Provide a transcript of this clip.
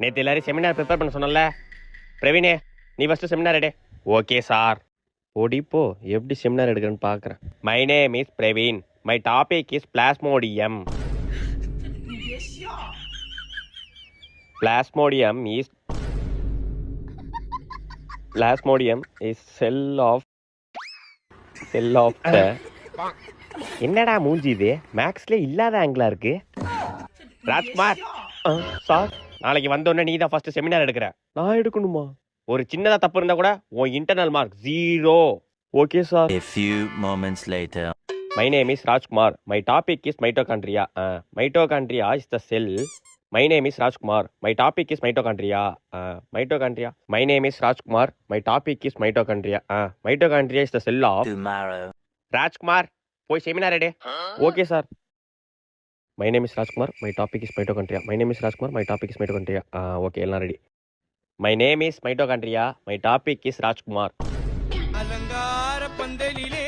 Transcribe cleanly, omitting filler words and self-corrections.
நேற்று எல்லாரும் seminar prepare பண்ண சொன்னல. பிரவீனே, நீ ஃபஸ்ட்டு செமினார் எடு. Okay sir. ஓடிப்போ, எப்படி செமினார் எடுக்கிறேன்னு பார்க்குறேன். My name is Praveen. My topic is plasmodium. Plasmodium is cell of the என்னடா மூஞ்சி இது மேக்ஸ்ல இல்லாத ஆங்கிளா இருக்கு. ராஜ்குமார் சார், நாளைக்கு வந்தோடனே நீ தான் ஃபர்ஸ்ட் செமினார் எடுக்கிற. நான் எடுக்கணுமா? ஒரு சின்னதா தப்பு இருந்தா கூட உன் internal mark 0. Okay sir. A few moments later. My name is Rajkumar. My topic is mitochondria. Mitochondria is the cell. My name is Rajkumar. My topic is mitochondria. Mitochondria. My name is Rajkumar. My topic is mitochondria. Mitochondria is the cell of. Tomorrow. Rajkumar, போய் seminar எடு. Okay sir. My name is Rajkumar. My topic is mitochondria. My name is Rajkumar. My topic is mitochondria. Okay, எல்லாம் ready. My name is mitochondria. My topic is Rajkumar. அலங்கார பந்தலிலே